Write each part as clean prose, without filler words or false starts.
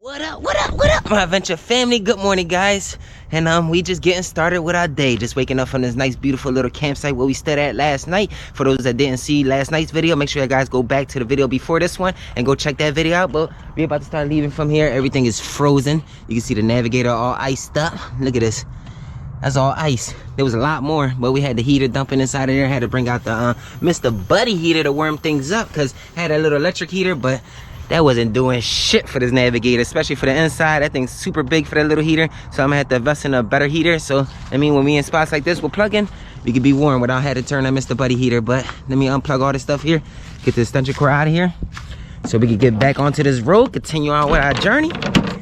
What up, what up, what up, my adventure family? Good morning, guys. And we just getting started with our day. Just waking up from this nice, beautiful little campsite where we stayed at last night. For those that didn't see last night's video, make sure you guys go back to the video before this one and go check that video out. But we're about to start leaving from here. Everything is frozen. You can see the navigator all iced up. Look at this. That's all ice. There was a lot more, but we had the heater dumping inside of there. Had to bring out the Mr. Buddy heater to warm things up, because I had a little electric heater, but that wasn't doing shit for this navigator, especially for the inside. That thing's super big for that little heater, so I'm gonna have to invest in a better heater. So I mean, when we in spots like this, we'll plug in, we could be warm without having to turn on Mr. Buddy heater. But let me unplug all this stuff here, get the extension cord out of here, so we can get back onto this road, continue on with our journey,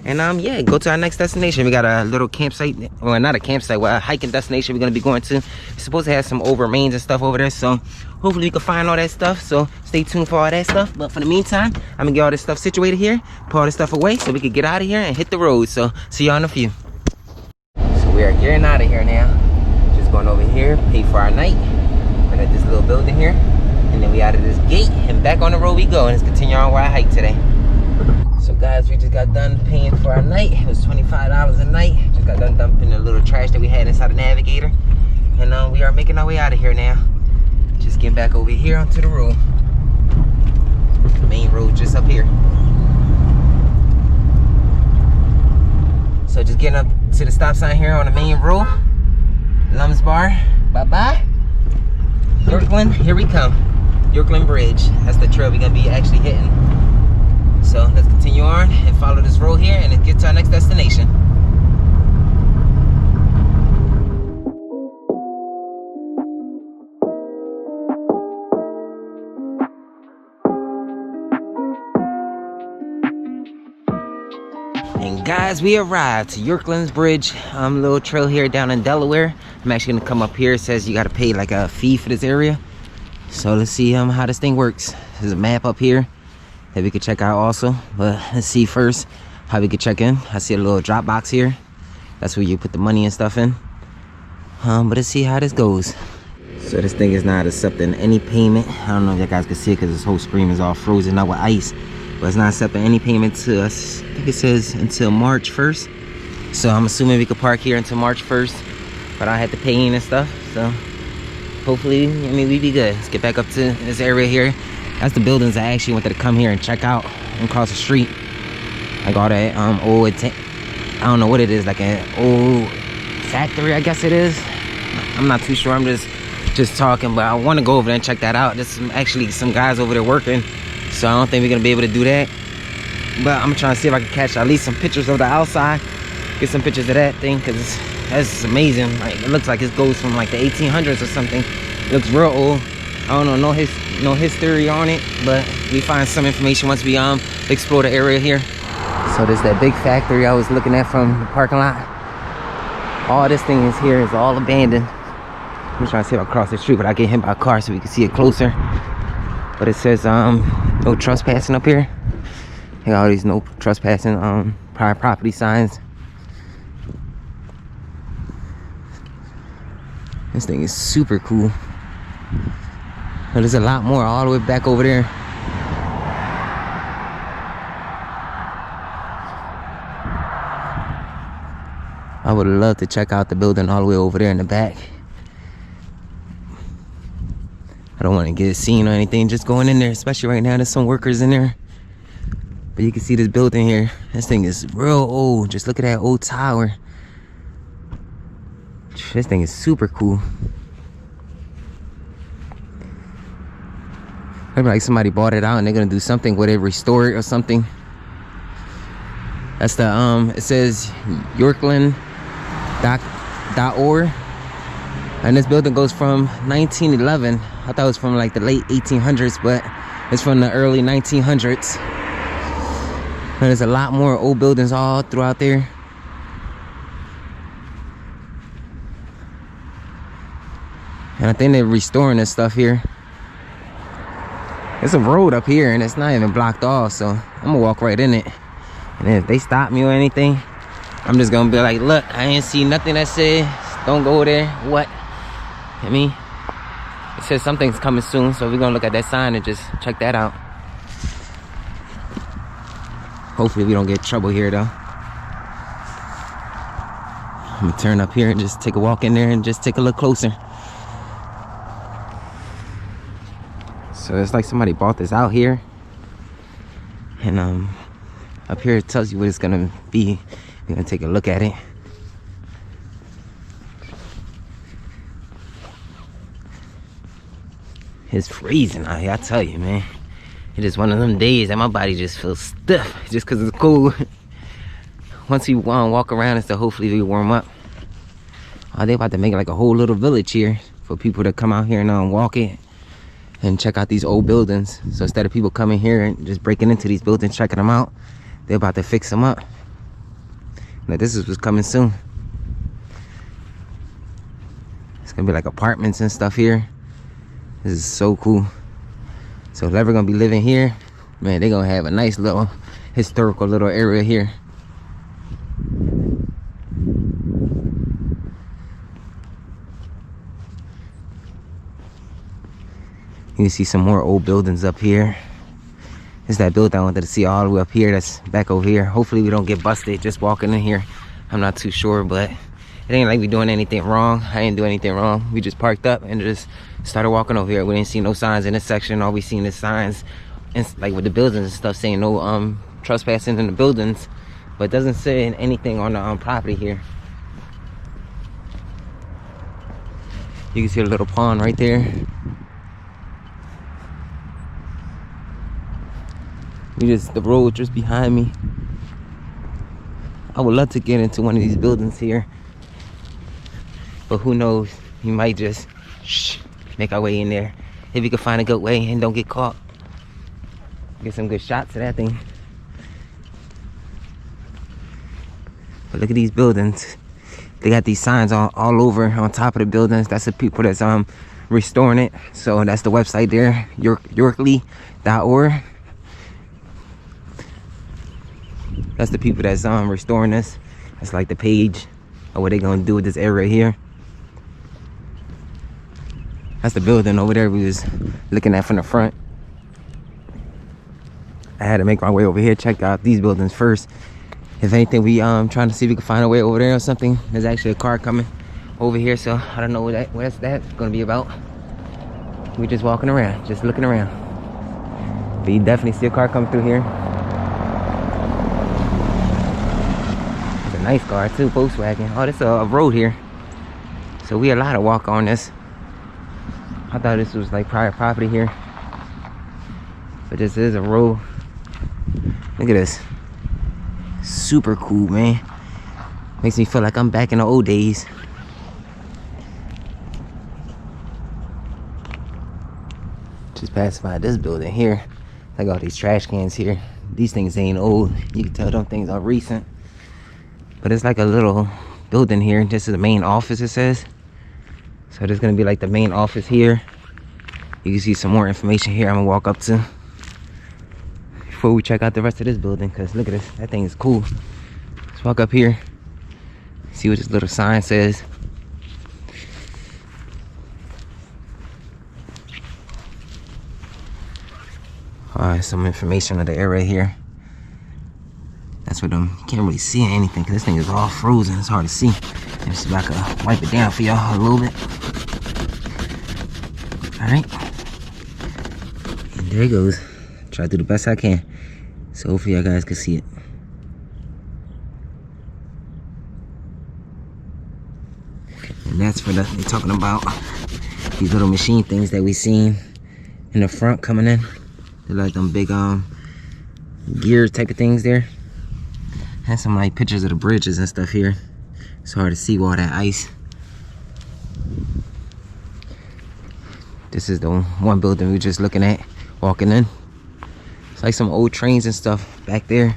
and yeah, go to our next destination. We got a little campsite, well, not a campsite, well, a hiking destination we're gonna be going to. We're supposed to have some remains and stuff over there, so hopefully we can find all that stuff. So stay tuned for all that stuff. But for the meantime, I'm gonna get all this stuff situated here, put all this stuff away so we can get out of here and hit the road. So see y'all in a few. So we are getting out of here now. Just going over here, pay for our night. We're at this little building here, and then we out of this gate and back on the road we go, and let's continue on with our hike today. So guys, we just got done paying for our night. It was $25 a night. Just got done dumping the little trash that we had inside the navigator, and we are making our way out of here now. Just getting back over here onto the road. The main road just up here. So just getting up to the stop sign here on the main road. Lums Bar, bye-bye. Yorklyn, here we come. Yorklyn Bridge. That's the trail we're gonna be actually hitting. So let's continue on and follow this road here and then get to our next destination. And guys, we arrived to Yorklands Bridge, little trail here down in Delaware. I'm actually gonna come up here. It says you gotta pay like a fee for this area. So let's see how this thing works. There's a map up here that we could check out also, but let's see first how we could check in. I see a little drop box here. That's where you put the money and stuff in. But let's see how this goes. So this thing is not accepting any payment. I don't know if you guys can see it because this whole screen is all frozen up with ice, but it's not accepting any payment to us. I think it says until March 1st. So I'm assuming we could park here until March 1st, but I had to pay in and stuff. So hopefully, I mean, we be good. Let's get back up to this area here. That's the buildings I actually wanted to come here and check out and cross the street. Like all that old, I don't know what it is, like an old factory, I guess it is. I'm not too sure. I'm just talking, but I want to go over there and check that out. There's actually some guys over there working, so I don't think we're gonna be able to do that. But I'm trying to see if I can catch at least some pictures of the outside, get some pictures of that thing, because that's amazing. Like, it looks like it goes from like the 1800s or something. It looks real old. I don't know, no history on it, but we find some information once we explore the area here. So there's that big factory I was looking at from the parking lot. All this thing is here is all abandoned. I'm trying to see if I cross the street, but I get hit by a car so we can see it closer. But it says no trespassing up here. They got all these no trespassing private property signs. This thing is super cool. But there's a lot more all the way back over there. I would love to check out the building all the way over there in the back. I don't want to get seen or anything, just going in there, especially right now. There's some workers in there. But you can see this building here. This thing is real old. Just look at that old tower. This thing is super cool. Maybe like somebody bought it out and they're gonna do something with it, restore it or something. That's the it says yorklyn.org, and this building goes from 1911. I thought it was from like the late 1800s, but it's from the early 1900s. And there's a lot more old buildings all throughout there. And I think they're restoring this stuff here. There's a road up here and it's not even blocked off, so I'm gonna walk right in it. And if they stop me or anything, I'm just gonna be like, look, I ain't see nothing that says don't go there. What? I mean, it says something's coming soon, so we're gonna look at that sign and just check that out. Hopefully we don't get trouble here though. I'm gonna turn up here and just take a walk in there and just take a look closer. So it's like somebody bought this out here, and up here it tells you what it's gonna be. You're gonna take a look at it. It's freezing out here, I tell you, man. It is one of them days that my body just feels stiff just because it's cold. Once we walk around and stuff, hopefully we warm up. Oh, they about to make like a whole little village here for people to come out here and walk it and check out these old buildings. So instead of people coming here and just breaking into these buildings, checking them out, they're about to fix them up. Now this is what's coming soon. It's gonna be like apartments and stuff here. This is so cool. So if they're ever gonna be living here, man, they're gonna have a nice little historical little area here. You can see some more old buildings up here. This is that building I wanted to see all the way up here. That's back over here. Hopefully we don't get busted just walking in here. I'm not too sure, but it ain't like we doing anything wrong. I didn't do anything wrong. We just parked up and just started walking over here. We didn't see no signs in this section. All we seen is signs, and like with the buildings and stuff, saying no trespassing in the buildings, but it doesn't say anything on the property here. You can see a little pond right there. The road just behind me. I would love to get into one of these buildings here, but who knows, we might just make our way in there if we can find a good way and don't get caught. Get some good shots of that thing. But look at these buildings. They got these signs all over on top of the buildings. That's the people that's restoring it. So that's the website there, Yorkly.org. That's the people that's restoring this. That's like the page of what they're gonna do with this area here. That's the building over there we was looking at from the front. I had to make my way over here, check out these buildings first. If anything, we trying to see if we can find a way over there or something. There's actually a car coming over here, so I don't know what that's gonna be about. We just walking around, just looking around. But you definitely see a car coming through here. Nice car too, Volkswagen. Oh, this is a road here, so we allowed to walk on this. I thought this was like private property here, but this is a road. Look at this, super cool, man. Makes me feel like I'm back in the old days. Just passed by this building here. I got all these trash cans here. These things ain't old, you can tell them things are recent. But it's like a little building here. This is the main office, it says. So there's gonna be like the main office here. You can see some more information here I'm gonna walk up to before we check out the rest of this building, because look at this, that thing is cool. Let's walk up here, see what this little sign says. Alright, some information of the area here. That's what can't really see anything because this thing is all frozen. It's hard to see. Let me see if I can wipe it down for y'all a little bit. Alright. And there it goes. Try to do the best I can. So hopefully you guys can see it. And that's for they're talking about these little machine things that we seen in the front coming in. They're like them big gear type of things there. Has some like pictures of the bridges and stuff here. It's hard to see with all that ice. This is the one building we were just looking at, walking in. It's like some old trains and stuff back there.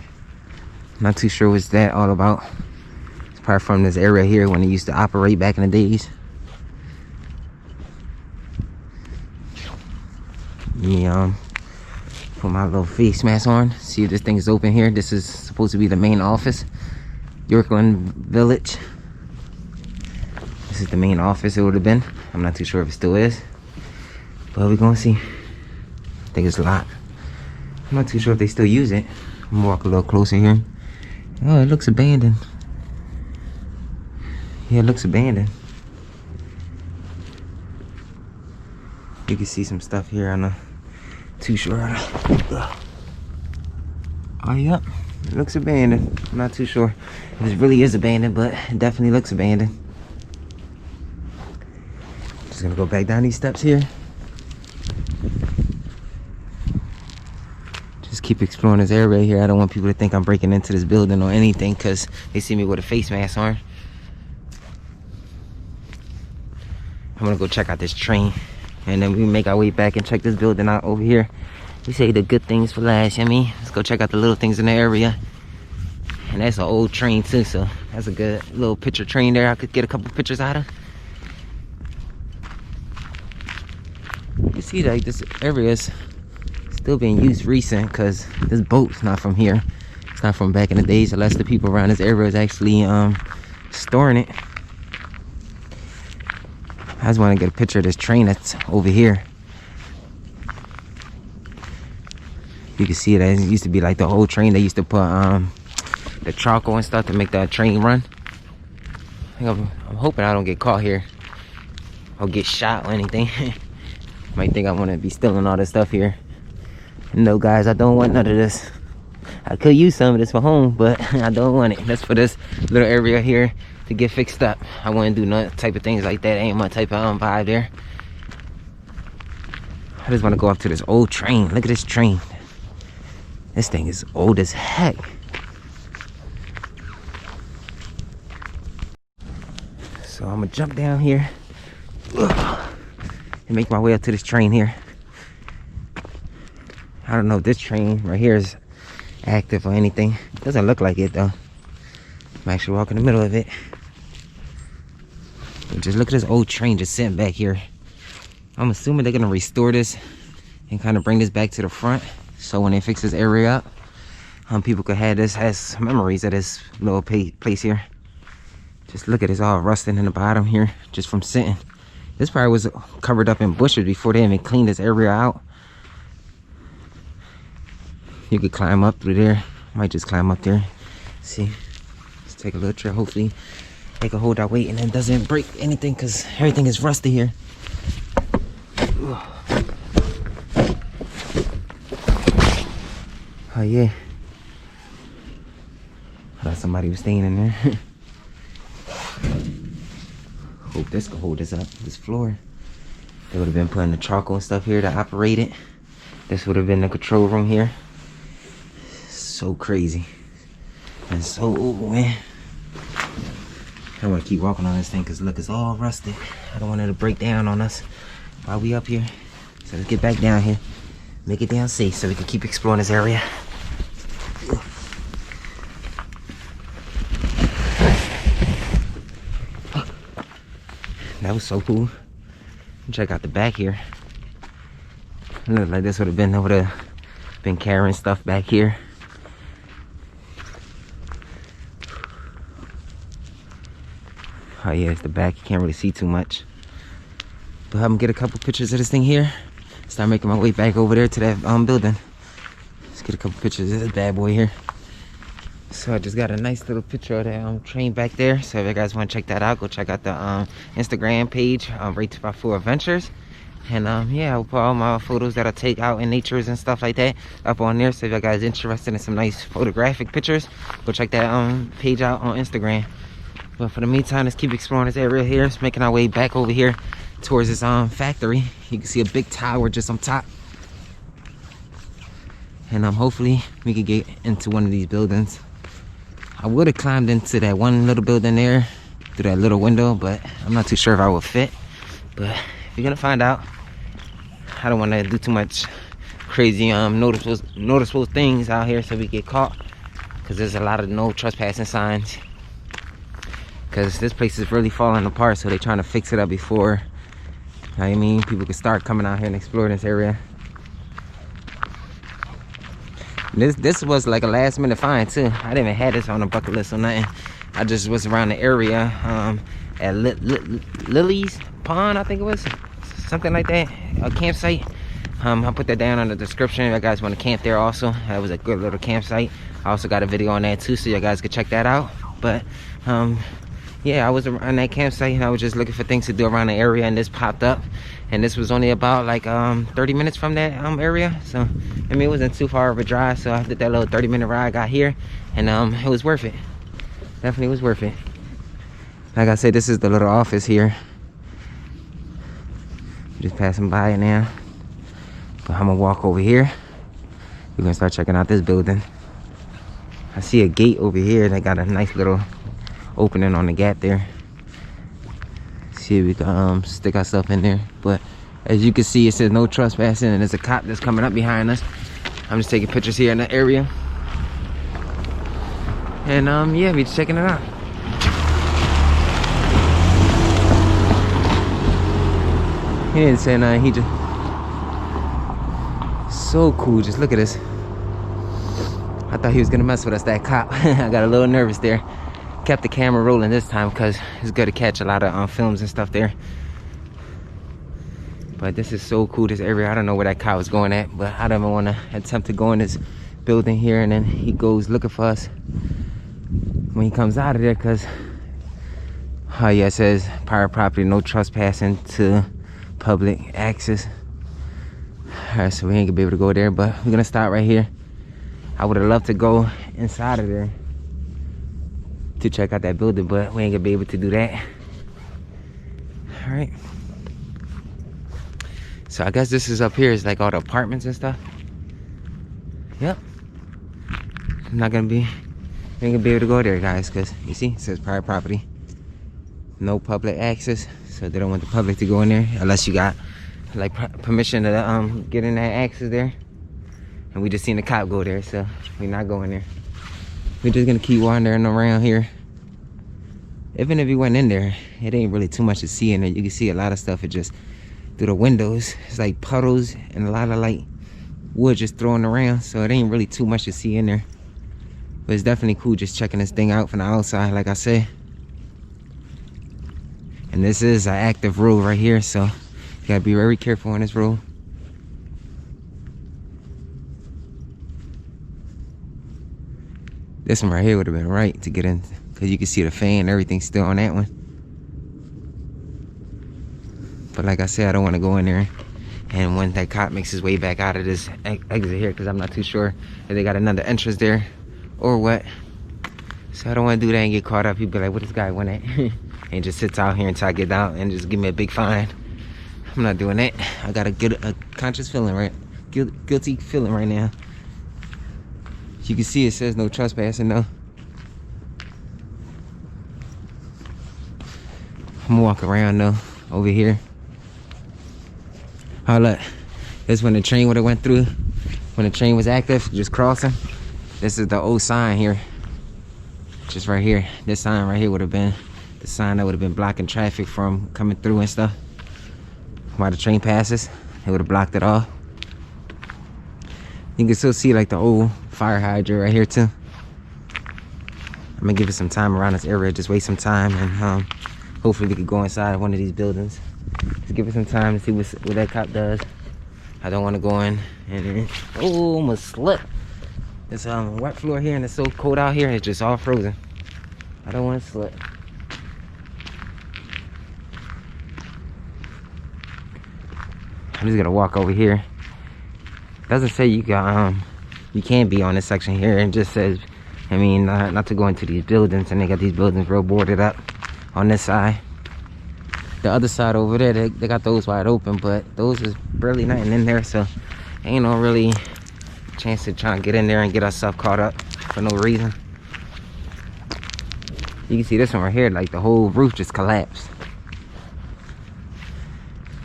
Not too sure what's that all about. It's probably from this area here when they used to operate back in the days. Yeah, put my little face mask on, see if this thing is open here. This is supposed to be the main office, Yorklyn Village. This is the main office it would have been. I'm not too sure if it still is, but we're gonna see. I think it's locked. I'm not too sure if they still use it I'm gonna walk a little closer here. Oh, it looks abandoned. Yeah, it looks abandoned. You can see some stuff here. I'm not too sure. Oh, yep. It looks abandoned. I'm not too sure if it really is abandoned, but it definitely looks abandoned. Just gonna go back down these steps here. Just keep exploring this area here. I don't want people to think I'm breaking into this building or anything because they see me with a face mask on. I'm gonna go check out this train and then we make our way back and check this building out over here. We say the good things for last, you know what I mean? Let's go check out the little things in the area. And that's an old train too, so that's a good little picture train there I could get a couple pictures out of. You see, like, this area is still being used recent because this boat's not from here. It's not from back in the days, unless the people around this area is actually storing it. I just want to get a picture of this train that's over here. You can see it. It used to be like the old train. They used to put the charcoal and stuff to make that train run. I'm hoping I don't get caught here or get shot or anything. Might think I want to be stealing all this stuff here. No, guys, I don't want none of this. I could use some of this for home, but I don't want it. That's for this little area here to get fixed up. I wouldn't do no type of things like that. Ain't my type of vibe there. I just want to go up to this old train. Look at this train. This thing is old as heck. So I'm gonna jump down here and make my way up to this train here. I don't know if this train right here is active or anything. Doesn't look like it though. I'm actually walking in the middle of it. And just look at this old train just sitting back here. I'm assuming they're gonna restore this and kind of bring this back to the front, so when they fix this area up, people could have this as memories of this little place here. Just look at it, it's all rusting in the bottom here just from sitting. This probably was covered up in bushes before they even cleaned this area out. You could climb up through there. Might just climb up there. See, let's take a little trip. Hopefully they can hold our weight and it doesn't break anything because everything is rusty here. Oh yeah, I thought somebody was staying in there. Hope this can hold this up, this floor. They would have been putting the charcoal and stuff here to operate it. This would have been the control room here. So crazy and so old, man. I don't want to keep walking on this thing because look, it's all rusted. I don't want it to break down on us while we up here. So let's get back down here, make it down safe so we can keep exploring this area. That was so cool. Check out the back here. It looks like this would have been carrying stuff back here. Oh yeah, it's the back. You can't really see too much. But I'm gonna get a couple pictures of this thing here. Start making my way back over there to that building. Let's get a couple pictures of this bad boy here. So I just got a nice little picture of that train back there. So if you guys want to check that out, go check out the Instagram page, Rated by Full Adventures. And yeah, I'll put all my photos that I take out in natures and stuff like that up on there. So if you guys interested in some nice photographic pictures, go check that page out on Instagram. But for the meantime, let's keep exploring this area here. It's making our way back over here towards this factory. You can see a big tower just on top. And hopefully we can get into one of these buildings. I would have climbed into that one little building there through that little window, but I'm not too sure if I would fit. But you're gonna find out. I don't want to do too much crazy noticeable things out here so we get caught, because there's a lot of no trespassing signs, because this place is really falling apart. So they're trying to fix it up before, I mean, people can start coming out here and exploring this area. This was like a last minute find too. I didn't even have this on a bucket list or nothing. I just was around the area at Lily's Pond, I think it was, something like that, a campsite. I'll put that down in the description if you guys want to camp there also. That was a good little campsite. I also got a video on that too, so you guys could check that out. But yeah, I was around that campsite and I was just looking for things to do around the area, and this popped up. And this was only about like 30 minutes from that area, so I mean it wasn't too far of a drive. So I did that little 30-minute ride, got here, and it was worth it. Definitely was worth it. Like I said, this is the little office here. Just passing by it now. But I'm gonna walk over here. We're gonna start checking out this building. I see a gate over here that got a nice little opening on the gap there. See if we can stick ourselves in there. But as you can see, it says no trespassing, and there's a cop that's coming up behind us. I'm just taking pictures here in the area. And yeah, we just checking it out. He didn't say nothing, he just so cool. Just look at this. I thought he was gonna mess with us, that cop. I got a little nervous there. Kept the camera rolling this time because it's good to catch a lot of films and stuff there. But this is so cool, this area. I don't know where that cop was going at, but I don't even want to attempt to go in this building here, and then he goes looking for us when he comes out of there, because oh yeah, it says private property, no trespassing to public access. All right, so we ain't gonna be able to go there, but we're gonna stop right here. I would have loved to go inside of there to check out that building, but we ain't gonna be able to do that. All right, so I guess this is up here, it's like all the apartments and stuff. Yep. I'm not gonna be, we ain't gonna be able to go there, guys, because you see it says private property, no public access, so they don't want the public to go in there unless you got like permission to get in that access there. And we just seen the cop go there, so we're not going there. We're just gonna keep wandering around here. Even if we went in there, it ain't really too much to see in there. You can see a lot of stuff. It just through the windows, it's like puddles and a lot of like wood just thrown around, so it ain't really too much to see in there. But it's definitely cool just checking this thing out from the outside, like I said. And this is an active road right here, so you gotta be very careful on this road. This one right here would have been right to get in, because you can see the fan and everything still on that one. But like I said, I don't want to go in there. And when that cop makes his way back out of this exit here, because I'm not too sure if they got another entrance there or what. So I don't want to do that and get caught up. He'd be like, what this guy went at? And just sits out here until I get out and just give me a big fine. I'm not doing that. I got a conscious feeling, right? Guilty feeling right now. You can see it says no trespassing though. I'm gonna walk around though over here. Oh look, this when the train would have went through, when the train was active, just crossing. This is the old sign here, just right here. This sign right here would have been the sign that would have been blocking traffic from coming through and stuff. While the train passes, it would have blocked it off. You can still see like the old fire hydrant right here too. I'm gonna give it some time around this area, just wait some time, and hopefully we could go inside one of these buildings. Just give it some time to see what that cop does. I don't want to go in and oh, almost slipped. It's wet floor here, and it's so cold out here. It's just all frozen. I don't want to slip. I'm just gonna walk over here. Doesn't say you can't be on this section here. It just says, I mean, not to go into these buildings, and they got these buildings real boarded up on this side. The other side over there, they got those wide open, but those is barely nothing in there, so ain't no really chance to try and get in there and get ourselves caught up for no reason. You can see this one right here, like the whole roof just collapsed.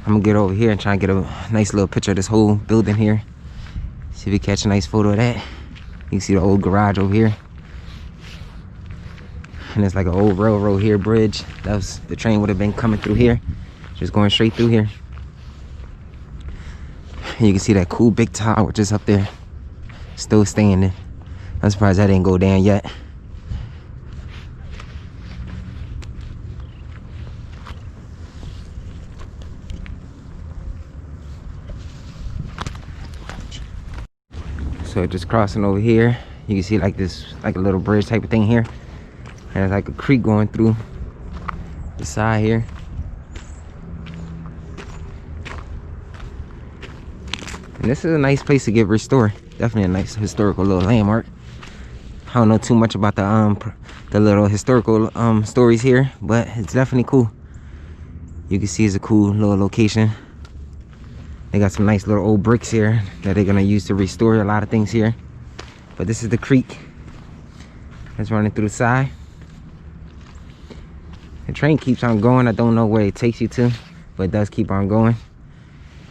I'm gonna get over here and try and get a nice little picture of this whole building here. See if we catch a nice photo of that. You can see the old garage over here. And there's like an old railroad here, bridge. That was, the train would have been coming through here. Just going straight through here. And you can see that cool big tower just up there. Still standing. I'm surprised that didn't go down yet. So just crossing over here, you can see like this, like a little bridge type of thing here, and there's like a creek going through the side here. And this is a nice place to get restored. Definitely a nice historical little landmark. I don't know too much about the little historical stories here, but it's definitely cool. You can see it's a cool little location. They got some nice little old bricks here that they're gonna use to restore a lot of things here. But this is the creek that's running through the side. The train keeps on going. I don't know where it takes you to, but it does keep on going.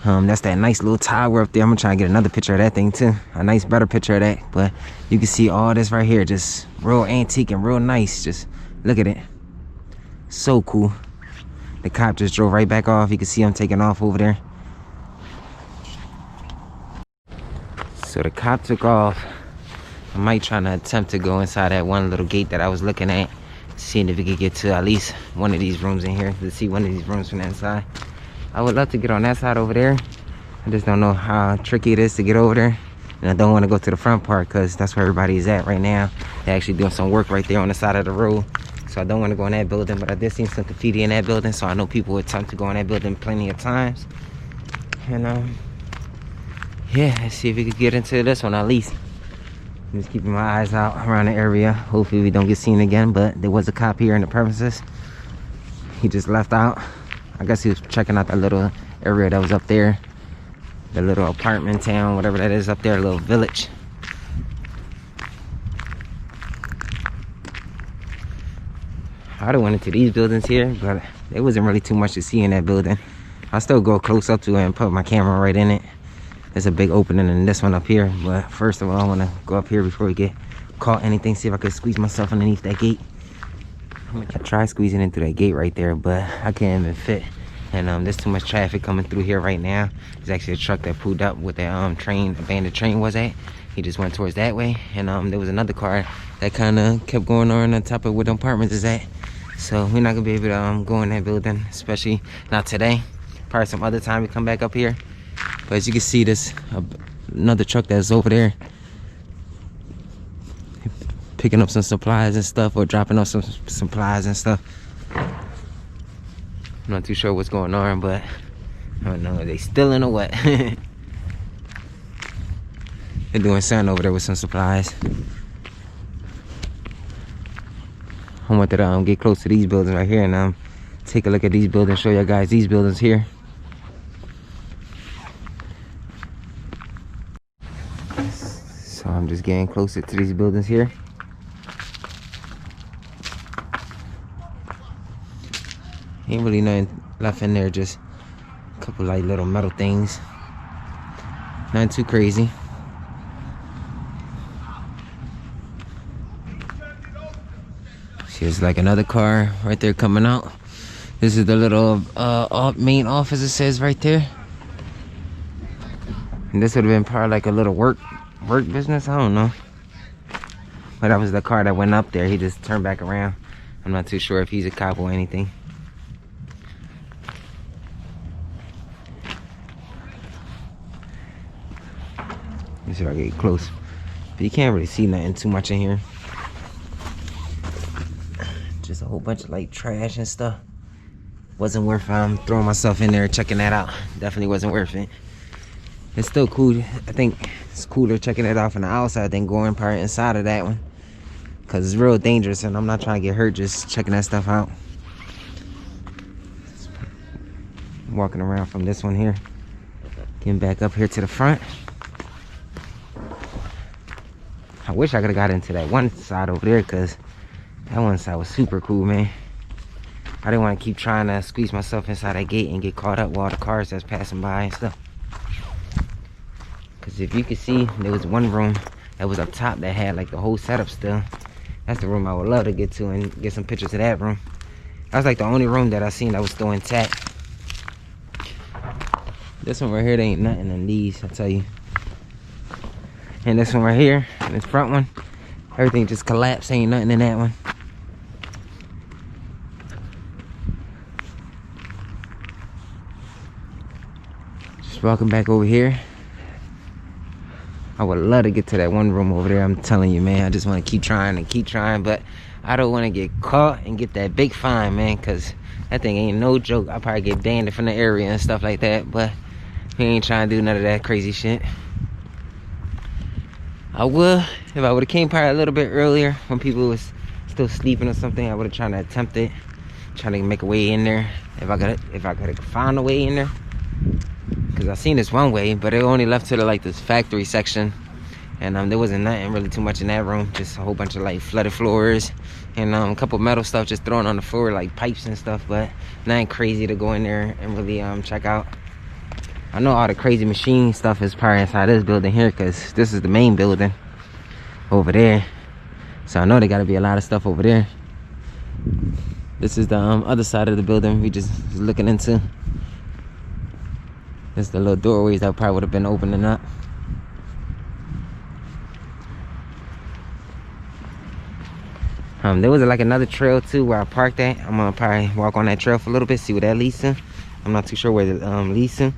That's that nice little tower up there. I'm gonna try and get another picture of that thing too. A nice, better picture of that. But you can see all this right here, just real antique and real nice. Just look at it. So cool. The cop just drove right back off. You can see him taking off over there. So the cop took off. I might try to attempt to go inside that one little gate that I was looking at, seeing if we could get to at least one of these rooms in here, to see one of these rooms from the inside. I would love to get on that side over there. I just don't know how tricky it is to get over there. And I don't want to go to the front part because that's where everybody is at right now. They're actually doing some work right there on the side of the road. So I don't want to go in that building, but I did see some graffiti in that building, so I know people would attempt to go in that building plenty of times. And yeah, let's see if we could get into this one at least. I'm just keeping my eyes out around the area. Hopefully we don't get seen again, but there was a cop here in the premises. He just left out. I guess he was checking out that little area that was up there. The little apartment town, whatever that is up there, a little village. I would have went into these buildings here, but there wasn't really too much to see in that building. I'll still go close up to it and put my camera right in it. There's a big opening in this one up here, but first of all, I want to go up here before we get caught anything, see if I can squeeze myself underneath that gate. I'm gonna try squeezing into that gate right there, but I can't even fit. And there's too much traffic coming through here right now. There's actually a truck that pulled up with that train, abandoned train was at. He just went towards that way, and there was another car that kind of kept going on top of where the apartments is at. So we're not gonna be able to go in that building, especially not today. Probably some other time we come back up here. But as you can see, there's another truck that's over there picking up some supplies and stuff, or dropping off some supplies and stuff. I'm not too sure what's going on, but I don't know, are they stealing or what? They're doing something over there with some supplies. I wanted to get close to these buildings right here and take a look at these buildings, show you guys these buildings here. So I'm just getting closer to these buildings here. Ain't really nothing left in there, just a couple like little metal things. Nothing too crazy. Here's like another car right there coming out. This is the little main office, it says right there. And this would have been part of like a little work business, I don't know. But that was the car that went up there. He just turned back around. I'm not too sure if he's a cop or anything. Let me see if I can get close. But you can't really see nothing too much in here. Just a whole bunch of like trash and stuff. Wasn't worth throwing myself in there checking that out. Definitely wasn't worth it. It's still cool. I think it's cooler checking it out from the outside than going part inside of that one, because it's real dangerous and I'm not trying to get hurt just checking that stuff out. Walking around from this one here, getting back up here to the front. I wish I could have got into that one side over there, because that one side was super cool, man. I didn't want to keep trying to squeeze myself inside that gate and get caught up with all the cars that's passing by and stuff. Because if you can see, there was one room that was up top that had like the whole setup still. That's the room I would love to get to and get some pictures of that room. That was like the only room that I seen that was still intact. This one right here, there ain't nothing in these, I tell you. And this one right here, this front one, everything just collapsed, ain't nothing in that one. Just walking back over here. I would love to get to that one room over there. I'm telling you, man, I just want to keep trying and keep trying, but I don't want to get caught and get that big fine, man, because that thing ain't no joke. I'll probably get banned from the area and stuff like that, but we ain't trying to do none of that crazy shit. I would, if I would have came probably a little bit earlier when people was still sleeping or something, I would have tried to attempt it, trying to make a way in there. If I could have found a way in there, because I seen this one way, but it only left to the like this factory section, and there wasn't nothing really too much in that room, just a whole bunch of like flooded floors and a couple metal stuff just thrown on the floor, like pipes and stuff, but nothing crazy to go in there and really check out. I know all the crazy machine stuff is probably inside this building here, because this is the main building over there. So I know there got to be a lot of stuff over there. This is the other side of the building we just was looking into. This is the little doorways that probably would have been opening up. There was like another trail too where I parked at. I'm gonna probably walk on that trail for a little bit, see what that leads to. I'm not too sure where it leads to.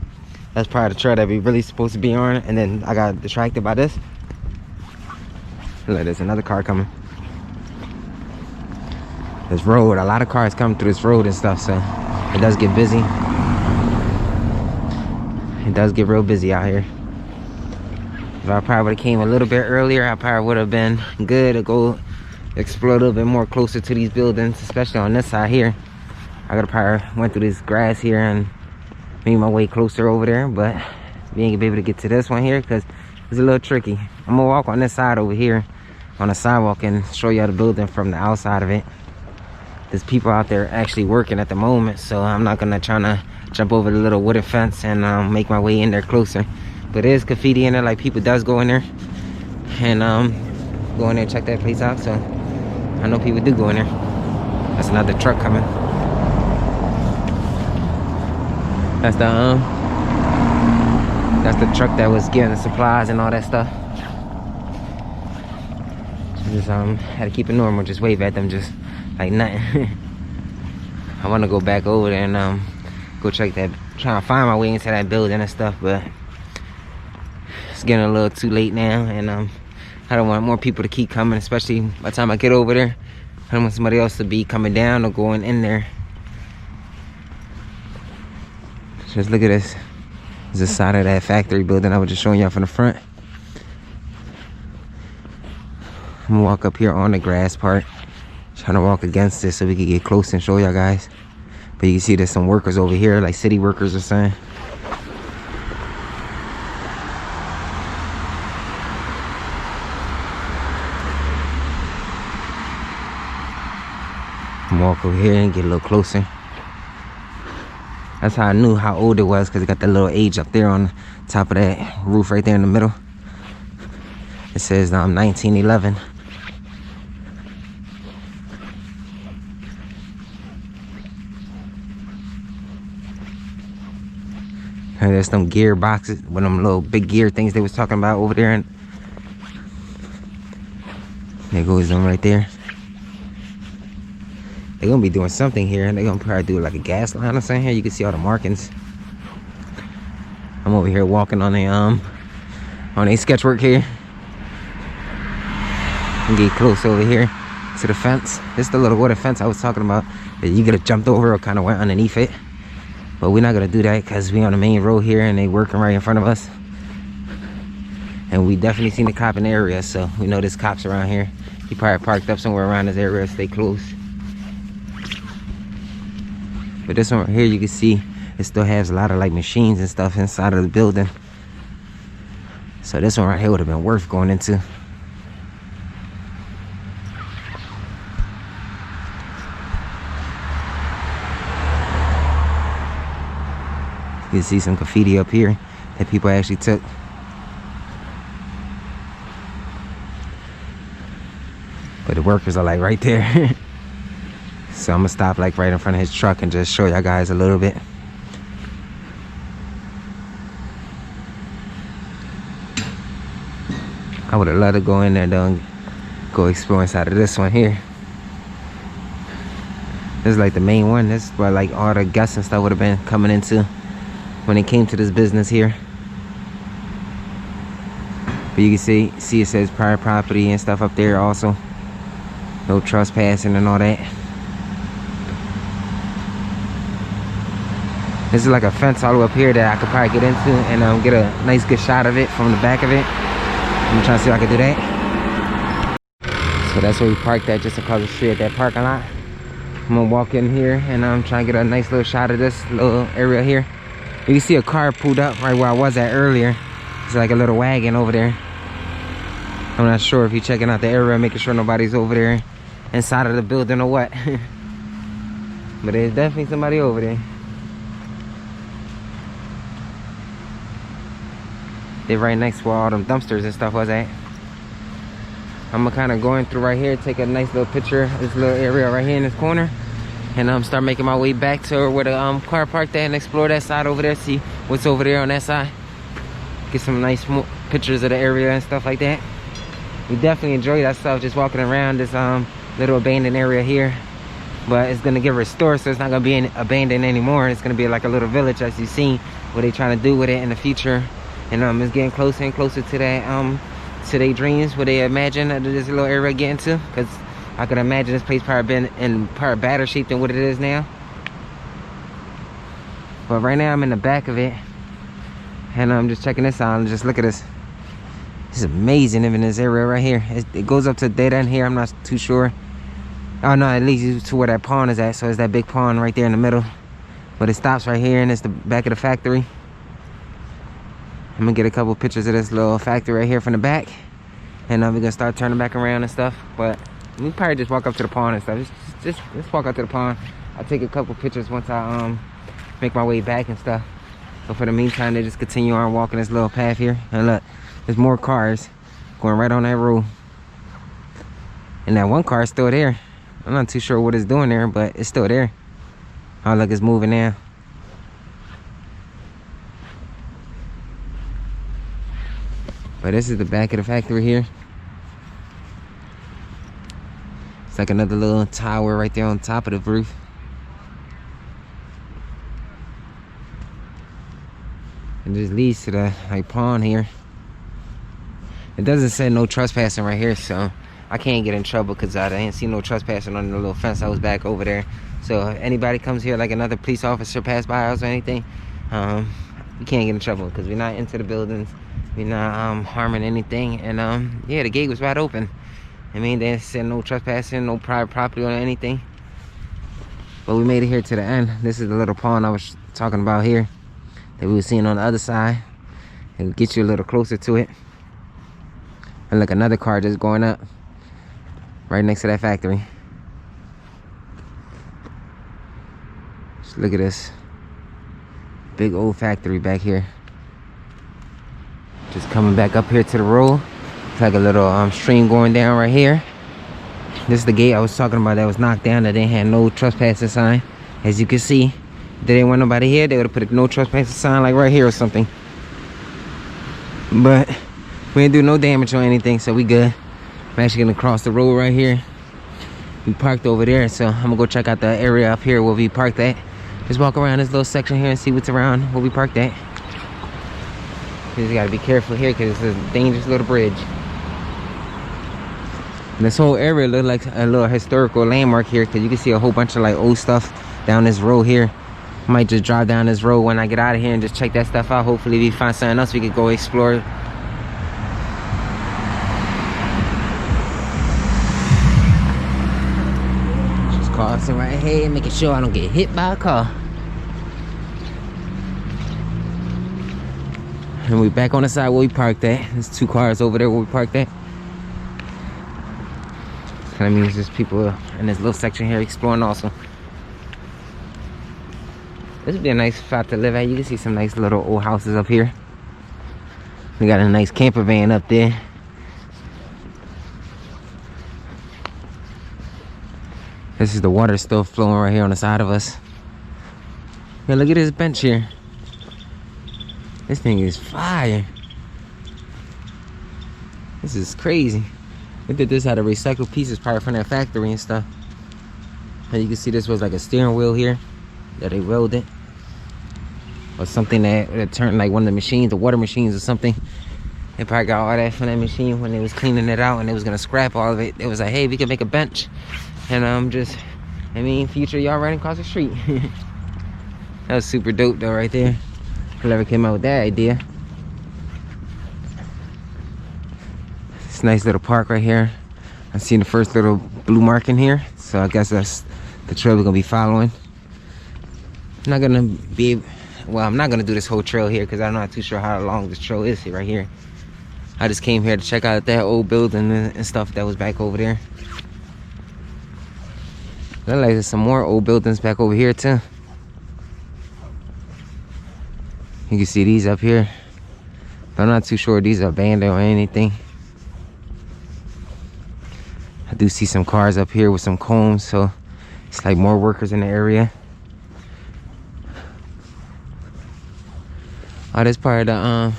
That's probably the trail that we really supposed to be on, and then I got distracted by this. Look, there's another car coming. This road, a lot of cars come through this road and stuff, so it does get busy. It does get real busy out here. If I probably would have came a little bit earlier, I probably would have been good to go explore a little bit more closer to these buildings, especially on this side here. I could have probably went through this grass here and made my way closer over there, but we ain't gonna be able to get to this one here because it's a little tricky. I'm gonna walk on this side over here on the sidewalk and show y'all the building from the outside of it. There's people out there actually working at the moment, so I'm not gonna try to jump over the little wooden fence and make my way in there closer. But there's graffiti in there, like people does go in there and go in there and check that place out, so I know people do go in there. That's another truck coming. That's the truck that was getting the supplies and all that stuff. Just had to keep it normal, just wave at them, just like nothing. I want to go back over there and go check that, trying to find my way into that building and stuff, but it's getting a little too late now, and I don't want more people to keep coming, especially by the time I get over there. I don't want somebody else to be coming down or going in there. Just look at this. This is the side of that factory building I was just showing y'all from the front. I'm gonna walk up here on the grass part, trying to walk against this so we can get close and show y'all guys. But you can see there's some workers over here, like city workers or something. I'm gonna walk over here and get a little closer. That's how I knew how old it was, because it got that little age up there on top of that roof right there in the middle. It says 1911. And there's some gear boxes, one of them little big gear things they was talking about over there. And there goes them right there. They're gonna be doing something here, and they're gonna probably do like a gas line or something here. You can see all the markings. I'm over here walking on a sketch work here. And get close over here to the fence. This is the little wooden fence I was talking about that you could have jumped over or kind of went underneath it. But we're not gonna do that because we on the main road here and they working right in front of us. And we definitely seen the cop in the area, so we know there's cops around here. He probably parked up somewhere around this area to stay close. But this one right here, you can see it still has a lot of like machines and stuff inside of the building. So this one right here would have been worth going into. You can see some graffiti up here that people actually took. But the workers are like right there. So I'm gonna stop like right in front of his truck and just show y'all guys a little bit. I would have loved to go in there though and go explore inside of this one here. This is like the main one. This is where like all the guests and stuff would have been coming into when they came to this business here. But you can see it says private property and stuff up there also. No trespassing and all that. This is like a fence all the way up here that I could probably get into and get a nice good shot of it from the back of it. I'm trying to see if I can do that. So that's where we parked at, just across the street at that parking lot. I'm gonna walk in here and I'm trying to get a nice little shot of this little area here. You can see a car pulled up right where I was at earlier. It's like a little wagon over there. I'm not sure if you're checking out the area, making sure nobody's over there inside of the building or what. But there's definitely somebody over there. They're right next to where all them dumpsters and stuff was at. I'm kind of going through right here, take a nice little picture of this little area right here in this corner, and start making my way back to where the car parked at and explore that side over there, see what's over there on that side. Get some nice pictures of the area and stuff like that. We definitely enjoy that stuff, just walking around this little abandoned area here. But it's gonna get restored, so it's not gonna be abandoned anymore. It's gonna be like a little village, as you've seen what they're trying to do with it in the future. And it's getting closer and closer to that to their dreams, what they imagine that this little area getting to. Because I could imagine this place probably been in part better shape than what it is now. But right now I'm in the back of it, and I'm just checking this out. And just look at this. It's amazing living in this area right here. It goes up to dead end here. I'm not too sure. Oh no, it leads you to where that pond is at. So it's that big pond right there in the middle. But it stops right here, and it's the back of the factory. I'm gonna get a couple pictures of this little factory right here from the back, and we're gonna start turning back around and stuff. But we probably just walk up to the pond and stuff. Just walk up to the pond. I'll take a couple pictures once I make my way back and stuff. But for the meantime, they just continue on walking this little path here. And look, there's more cars going right on that road, and that one car is still there. I'm not too sure what it's doing there, but it's still there. Oh look, it's moving now. But this is the back of the factory here. It's like another little tower right there on top of the roof. And this leads to the pond here. It doesn't say no trespassing right here, so I can't get in trouble because I didn't see no trespassing on the little fence that was back over there. So if anybody comes here, like another police officer pass by us or anything, we can't get in trouble because we're not into the buildings. We're not harming anything. And yeah, the gate was wide open. I mean, they said no trespassing, no private property or anything. But we made it here to the end. This is the little pond I was talking about here that we were seeing on the other side. It'll get you a little closer to it. And look, another car just going up right next to that factory. Just look at this big old factory back here. Just coming back up here to the road. It's like a little stream going down right here. This is the gate I was talking about that was knocked down, that they had no trespassing sign. As you can see, if they didn't want nobody here, they would have put a no trespassing sign like right here or something. But we didn't do no damage or anything, so we good. I'm actually gonna cross the road right here. We parked over there, so I'm gonna go check out the area up here where we parked at. Just walk around this little section here and see what's around where we parked at. You just gotta be careful here because it's a dangerous little bridge. And this whole area looks like a little historical landmark here because you can see a whole bunch of like old stuff down this road here. I might just drive down this road when I get out of here and just check that stuff out. Hopefully we find something else we could go explore. Just crossing right here, making sure I don't get hit by a car. And we back on the side where we parked at. There's two cars over there where we parked at. Kind of means there's people in this little section here exploring also. This would be a nice spot to live at. You can see some nice little old houses up here. We got a nice camper van up there. This is the water still flowing right here on the side of us. Yeah, look at this bench here. This thing is fire. This is crazy. We did this out of recycled pieces probably from that factory and stuff. And you can see this was like a steering wheel here that they welded. Or something that turned like one of the machines, the water machines or something. They probably got all that from that machine when they was cleaning it out and they was gonna scrap all of it. It was like, hey, we can make a bench. And future y'all running across the street. That was super dope though right there. Whoever came out with that idea. This nice little park right here. I seen the first little blue mark in here. So I guess that's the trail we're gonna be following. I'm not gonna do this whole trail here because I'm not too sure how long this trail is right here. I just came here to check out that old building and stuff that was back over there. Looks like there's some more old buildings back over here too. You can see these up here. But I'm not too sure these are abandoned or anything. I do see some cars up here with some combs, so it's like more workers in the area. Oh, that's part of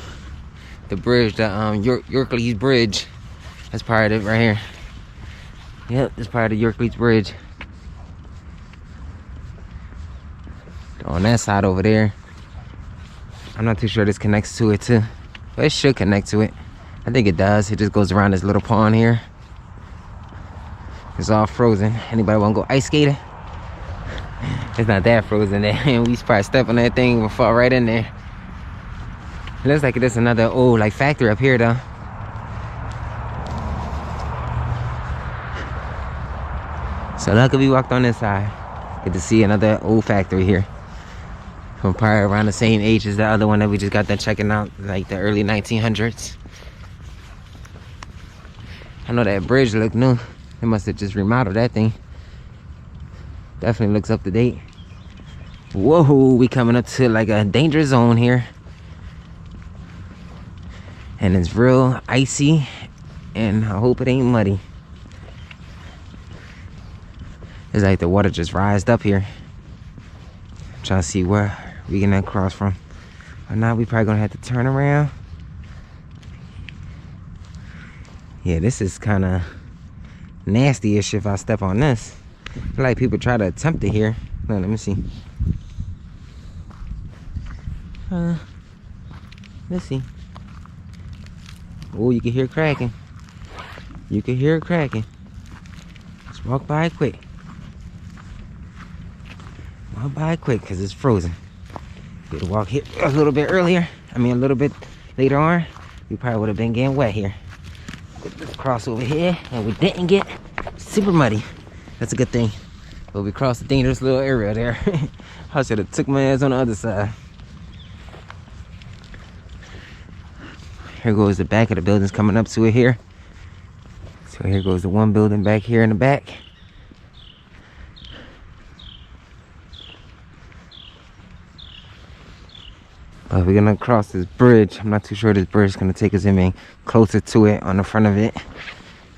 the bridge, the Yorklyn Bridge. That's part of it right here. Yep, that's part of the Yorklyn Bridge. On that side over there. I'm not too sure this connects to it too. But it should connect to it. I think it does. It just goes around this little pond here. It's all frozen. Anybody want to go ice skating? It's not that frozen there. We probably step on that thing and fall right in there. It looks like there's another old like factory up here though. So lucky we walked on this side. Get to see another old factory here. From probably around the same age as the other one that we just got done checking out, like the early 1900s. I know that bridge looked new. They must have just remodeled that thing. Definitely looks up to date. Whoa, we coming up to like a danger zone here. And it's real icy, and I hope it ain't muddy. It's like the water just rised up here. I'm trying to see where we can cross from. Or now we probably gonna have to turn around. Yeah, this is kind of nasty-ish if I step on this. I feel like people try to attempt it here. No, let me see. Let's see. Oh, you can hear it cracking. You can hear it cracking. Let's walk by it quick. Walk by it quick because it's frozen. If we'd walk here a little bit earlier, a little bit later on, we probably would have been getting wet here. Let's cross over here, and we didn't get super muddy. That's a good thing. But we crossed a dangerous little area there. I should have took my ass on the other side. Here goes the back of the buildings coming up to it here. So here goes the one building back here in the back. But we're gonna cross this bridge. I'm not too sure this bridge is gonna take us any closer to it on the front of it.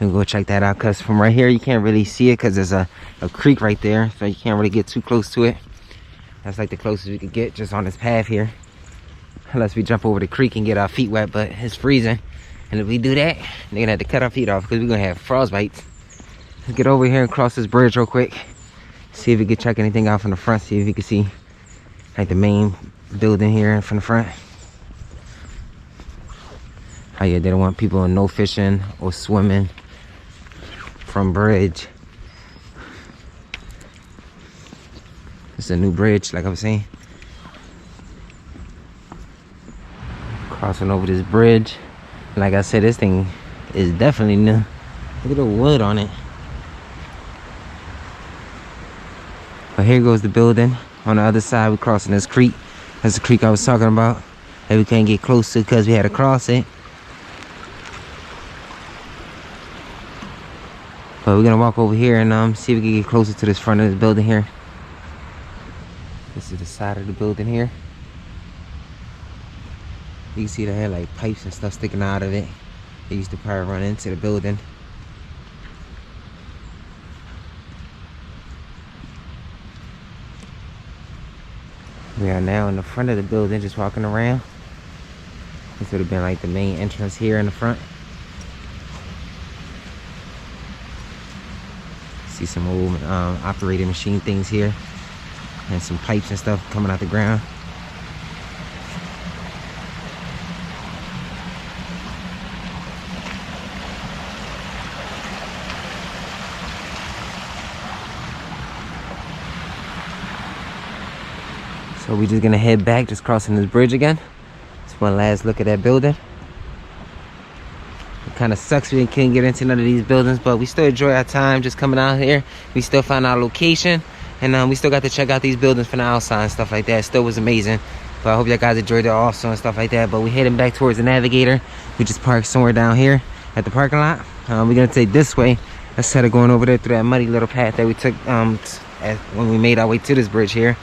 We'll go check that out, because from right here you can't really see it because there's a creek right there, so you can't really get too close to it. That's like the closest we could get just on this path here. Unless we jump over the creek and get our feet wet, but it's freezing. And if we do that, they're gonna have to cut our feet off because we're gonna have frostbites. Let's get over here and cross this bridge real quick. See if we can check anything out from the front. See if you can see like the main building here from the front. Oh yeah, they don't want people no fishing or swimming from bridge. It's a new bridge, like I was saying. Crossing over this bridge. Like I said, this thing is definitely new. Look at the wood on it. But here goes the building. On the other side, we're crossing this creek. That's the creek I was talking about that we can't get close to because we had to cross it. But we're gonna walk over here and see if we can get closer to this front of this building here. This is the side of the building here. You can see they had like pipes and stuff sticking out of it. They used to probably run into the building. We are now in the front of the building, just walking around. This would have been like the main entrance here in the front. See some old operating machine things here. And some pipes and stuff coming out the ground. So we just gonna head back, just crossing this bridge again. Just one last look at that building. It kind of sucks we can't get into none of these buildings, but we still enjoy our time just coming out here. We still found our location, and we still got to check out these buildings from the outside and stuff like that. It still was amazing. But I hope y'all guys enjoyed it also and stuff like that. But we heading back towards the Navigator. We just parked somewhere down here at the parking lot. We're gonna take this way instead of going over there through that muddy little path that we took when we made our way to this bridge here.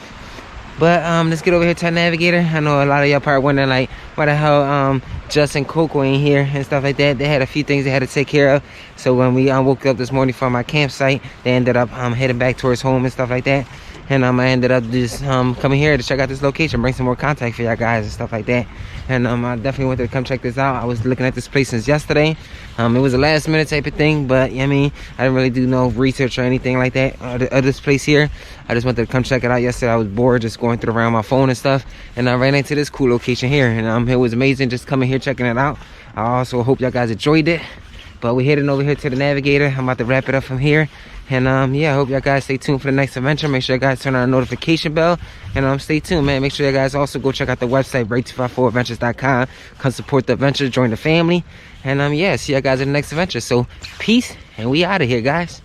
But let's get over here to the Navigator. I know a lot of y'all probably wondering like why the hell Justin Coco ain't here and stuff like that. They had a few things they had to take care of. So when we woke up this morning from our campsite, they ended up heading back towards home and stuff like that. And I ended up just coming here to check out this location, bring some more contact for y'all guys and stuff like that. And I definitely wanted to come check this out. I was looking at this place since yesterday. It was a last minute type of thing, but I mean, I didn't really do no research or anything like that of this place here. I just wanted to come check it out yesterday. I was bored just going through around my phone and stuff, and I ran into this cool location here, and it was amazing just coming here checking it out. I also hope y'all guys enjoyed it. But we're heading over here to the Navigator. I'm about to wrap it up from here. And yeah, I hope y'all guys stay tuned for the next adventure. Make sure you guys turn on the notification bell. And stay tuned, man. Make sure you guys also go check out the website, break254adventures.com. Come support the adventure, join the family. And yeah, see you guys in the next adventure. So peace, and we out of here, guys.